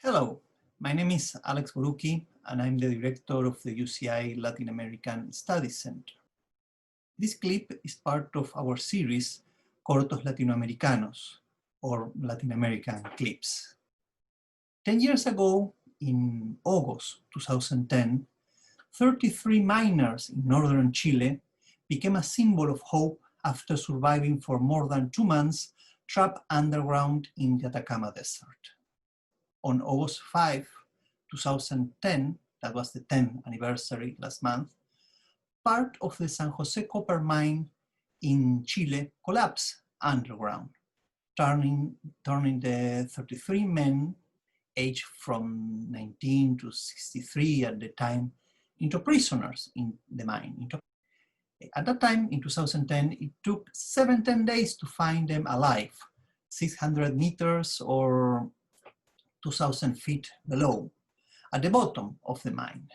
Hello, my name is Alex Borucki, and I'm the director of the UCI Latin American Studies Center. This clip is part of our series Cortos Latinoamericanos, or Latin American Clips. 10 years ago, in August 2010, 33 miners in northern Chile became a symbol of hope after surviving for more than 2 months trapped underground in the Atacama Desert. On August 5, 2010, that was the 10th anniversary last month, part of the San Jose copper mine in Chile collapsed underground, turning the 33 men aged from 19 to 63 at the time into prisoners in the mine. At that time, in 2010, it took 17 days to find them alive, 600 meters or 2,000 feet below, at the bottom of the mine.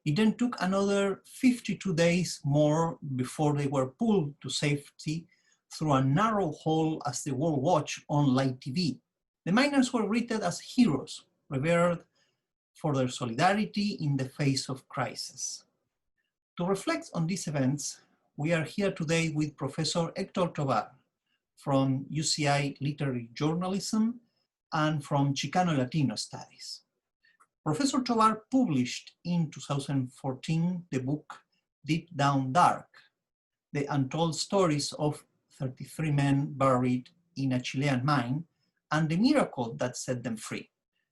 It then took another 52 days more before they were pulled to safety through a narrow hole as the world watched on live TV. The miners were greeted as heroes, revered for their solidarity in the face of crisis. To reflect on these events, we are here today with Professor Héctor Tobar from UCI Literary Journalism and from Chicano Latino Studies. Professor Tobar published in 2014 the book Deep Down Dark, the Untold Stories of 33 men buried in a Chilean mine and the miracle that set them free,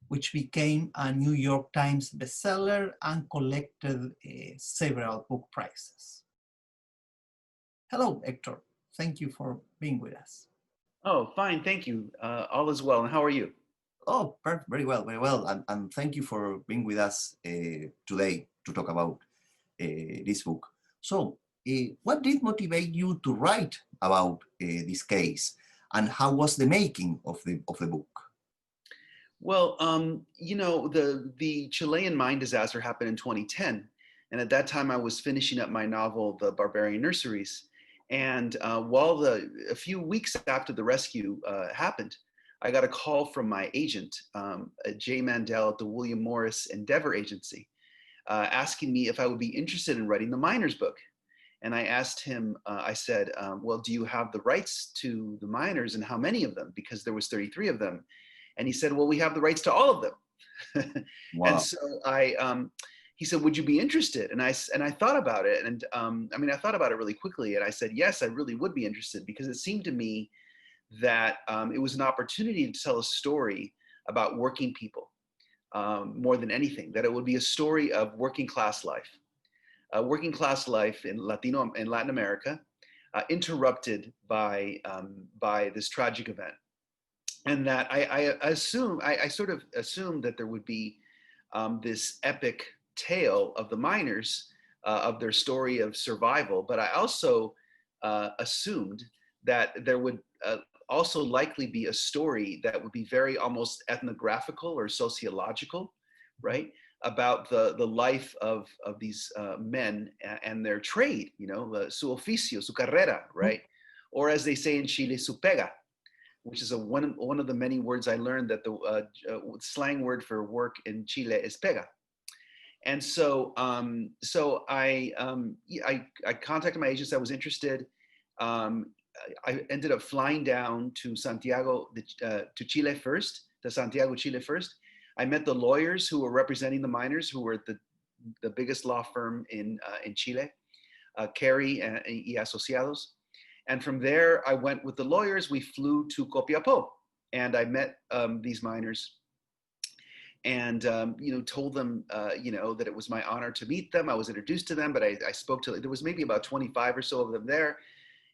which became a New York Times bestseller and collected several book prizes. Hello, Hector. Thank you for being with us. Oh, fine, thank you. All is well, and how are you? Oh, very well, very well. And thank you for being with us today to talk about this book. So, what did motivate you to write about this case, and how was the making of the book? Well, the Chilean mine disaster happened in 2010, and at that time I was finishing up my novel, The Barbarian Nurseries. And a few weeks after the rescue happened, I got a call from my agent, Jay Mandel at the William Morris Endeavor Agency, asking me if I would be interested in writing the miners book. And I asked him, I said, well, do you have the rights to the miners and how many of them? Because there was 33 of them. And he said, well, we have the rights to all of them. Wow. And so he said, would you be interested? And I thought about it. And I thought about it really quickly. And I said, yes, I really would be interested, because it seemed to me that it was an opportunity to tell a story about working people more than anything, that it would be a story of working class life in Latin America, interrupted by this tragic event. And that I sort of assumed that there would be this epic tale of the miners, of their story of survival. But I also assumed that there would also likely be a story that would be very almost ethnographical or sociological, right? About the life of these men and their trade, su oficio, su carrera, right? Or as they say in Chile, su pega, which is one of the many words I learned, that the slang word for work in Chile is pega. And so I contacted my agents. I was interested. I ended up flying down to Santiago, to Chile first, to Santiago, Chile first. I met the lawyers who were representing the miners, who were the biggest law firm in Chile, Carey y Asociados. And from there, I went with the lawyers. We flew to Copiapó, and I met these miners, and told them that it was my honor to meet them. I was introduced to them, but I spoke to, there was maybe about 25 or so of them there.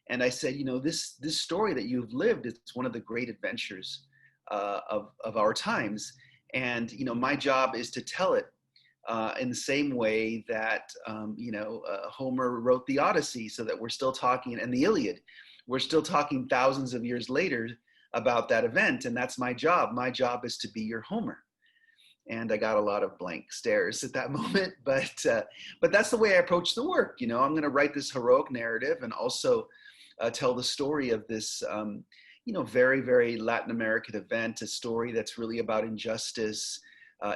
And I said, this story that you've lived, it's one of the great adventures of our times. And, my job is to tell it in the same way that, Homer wrote the Odyssey, so that we're still talking, and the Iliad, we're still talking thousands of years later about that event. And that's my job. My job is to be your Homer. And I got a lot of blank stares at that moment, but that's the way I approach the work. I'm going to write this heroic narrative and also tell the story of this, very, very Latin American event, a story that's really about injustice,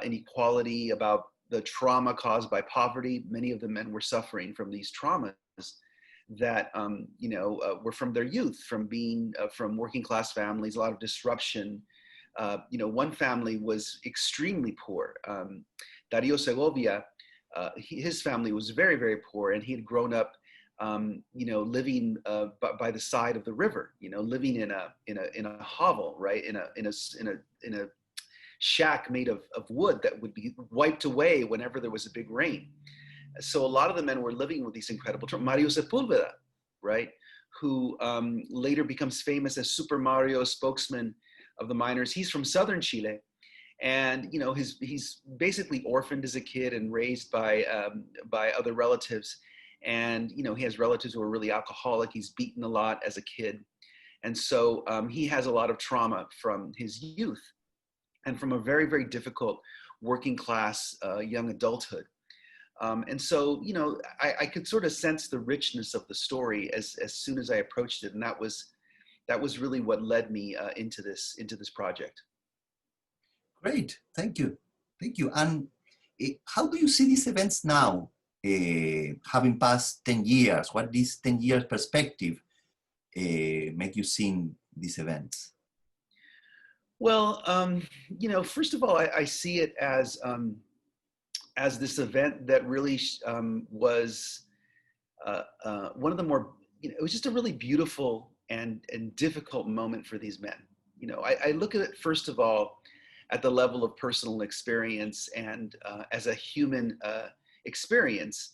inequality, about the trauma caused by poverty. Many of the men were suffering from these traumas that, were from their youth, from being from working class families, a lot of disruption. One family was extremely poor. Dario Segovia, his family was very, very poor, and he had grown up, living by the side of the river, living in a hovel, right, in a shack made of wood that would be wiped away whenever there was a big rain. So a lot of the men were living with these incredible terms. Mario Sepulveda, right, who later becomes famous as Super Mario, spokesman of the miners. He's from southern Chile, and he's basically orphaned as a kid and raised by other relatives. And he has relatives who are really alcoholic. He's beaten a lot as a kid, and so he has a lot of trauma from his youth and from a very, very difficult working class young adulthood. And so, I could sort of sense the richness of the story as soon as I approached it, and that was really what led me into this project. Great, thank you. And how do you see these events now, having passed 10 years? What this 10 years perspective make you see these events? Well, first of all, I see it as this event that really was one of the more, it was just a really beautiful and difficult moment for these men. I look at it, first of all, at the level of personal experience and as a human experience,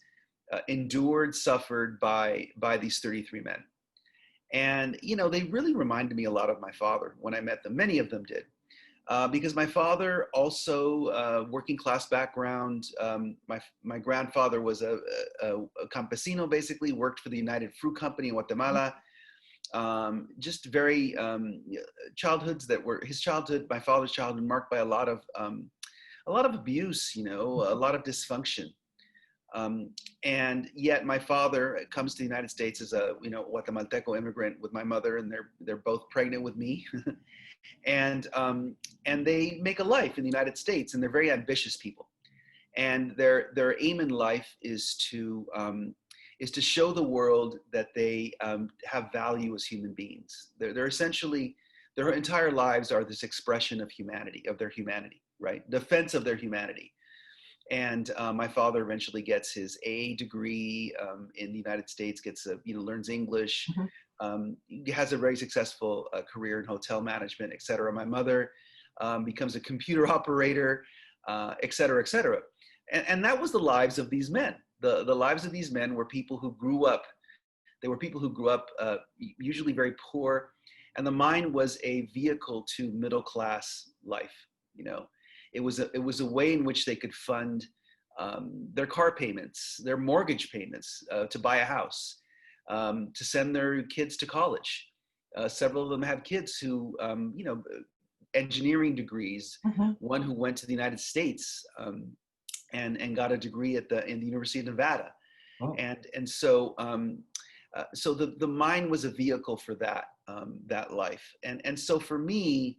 endured, suffered by these 33 men. And, they really reminded me a lot of my father when I met them. Many of them did. Because my father also, working class background, my grandfather was a campesino, basically, worked for the United Fruit Company in Guatemala. Just very childhoods that were his childhood, my father's childhood, marked by a lot of abuse, a lot of dysfunction. And yet my father comes to the United States as a Guatemalteco immigrant with my mother, and they're both pregnant with me. And they make a life in the United States, and they're very ambitious people. And their aim in life is to show the world that they have value as human beings. They're essentially, their entire lives are this expression of humanity, of their humanity, right? Defense of their humanity. And my father eventually gets his A degree in the United States, learns English, has a very successful career in hotel management, et cetera. My mother becomes a computer operator, et cetera, et cetera. And that was the lives of these men. The lives of these men were people who grew up. They were people who grew up usually very poor, and the mine was a vehicle to middle class life. It was a way in which they could fund their car payments, their mortgage payments, to buy a house, to send their kids to college. Several of them have kids who, engineering degrees. One who went to the United States and got a degree in the University of Nevada. Oh. And so so the mine was a vehicle for that life. And so for me,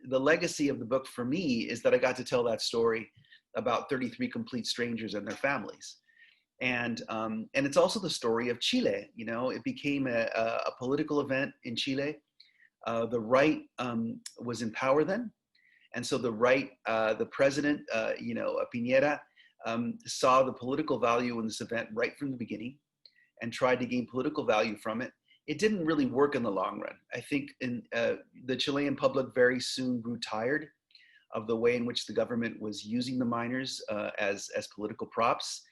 the legacy of the book for me is that I got to tell that story about 33 complete strangers and their families. And it's also the story of Chile. It became a political event in Chile. The right was in power then. And so the right, the president, Piñera, saw the political value in this event right from the beginning and tried to gain political value from it. It didn't really work in the long run. I think the Chilean public very soon grew tired of the way in which the government was using the miners as political props.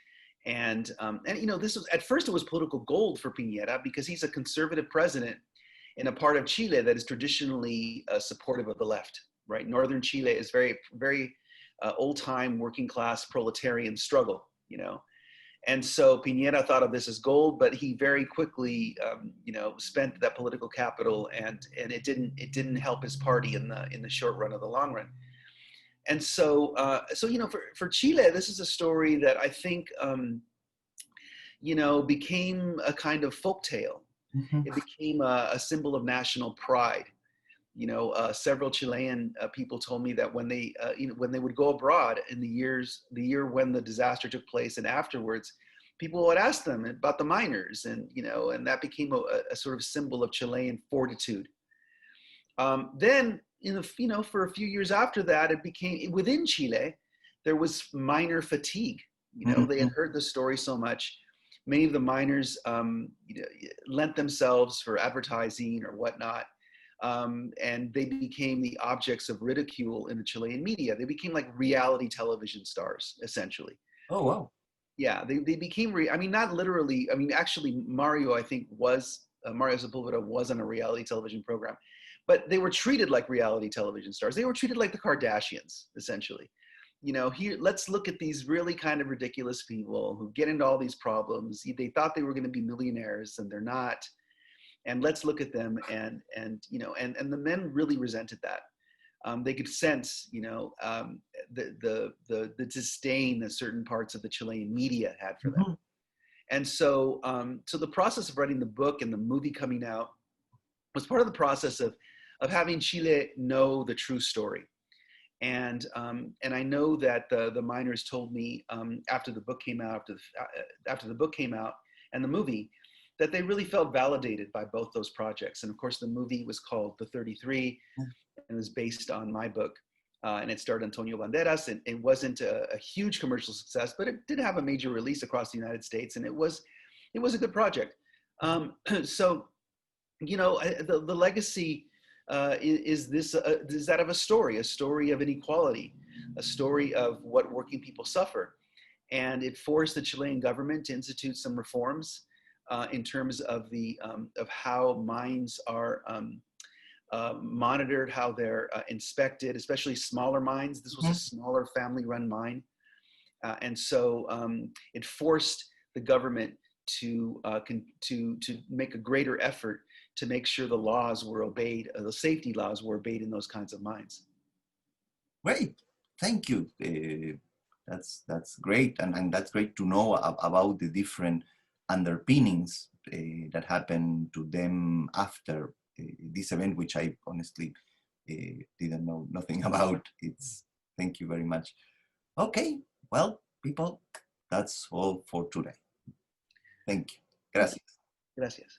And this was, at first it was political gold for Piñera because he's a conservative president in a part of Chile that is traditionally supportive of the left, right? Northern Chile is very, very old-time working class proletarian struggle, And so Piñera thought of this as gold, but he very quickly, spent that political capital, and it didn't help his party in the short run or the long run. And so, for Chile, this is a story that I think, became a kind of folktale. It became a symbol of national pride. You know, several Chilean people told me that when they, when they would go abroad in the year when the disaster took place and afterwards, people would ask them about the miners, and and that became a sort of symbol of Chilean fortitude. Then, for a few years after that, it became within Chile, there was miner fatigue. They had heard the story so much. Many of the miners lent themselves for advertising or whatnot. And they became the objects of ridicule in the Chilean media. They became like reality television stars, essentially. Oh, wow. Yeah, they became, not literally, actually Mario, I think Mario Sepulveda was on a reality television program, but they were treated like reality television stars. They were treated like the Kardashians, essentially. Here, let's look at these really kind of ridiculous people who get into all these problems. They thought they were going to be millionaires and they're not. And let's look at them, and the men really resented that. They could sense, the disdain that certain parts of the Chilean media had for them. And so, so the process of writing the book and the movie coming out was part of the process of having Chile know the true story. And I know that the miners told me after the book came out, after the book came out and the movie, that they really felt validated by both those projects. And of course, the movie was called The 33, and it was based on my book. And it starred Antonio Banderas, and it wasn't a huge commercial success, but it did have a major release across the United States, and it was a good project. So, the legacy is that of a story of inequality, a story of what working people suffer. And it forced the Chilean government to institute some reforms in terms of of how mines are monitored, how they're inspected, especially smaller mines. This was a smaller family-run mine, and so it forced the government to make a greater effort to make sure the laws were obeyed, the safety laws were obeyed in those kinds of mines. Great, thank you. That's great, and that's great to know about the different underpinnings that happened to them after this event, which I honestly didn't know nothing about. Thank you very much. Okay, well, people, that's all for today. Thank you. Gracias. Gracias.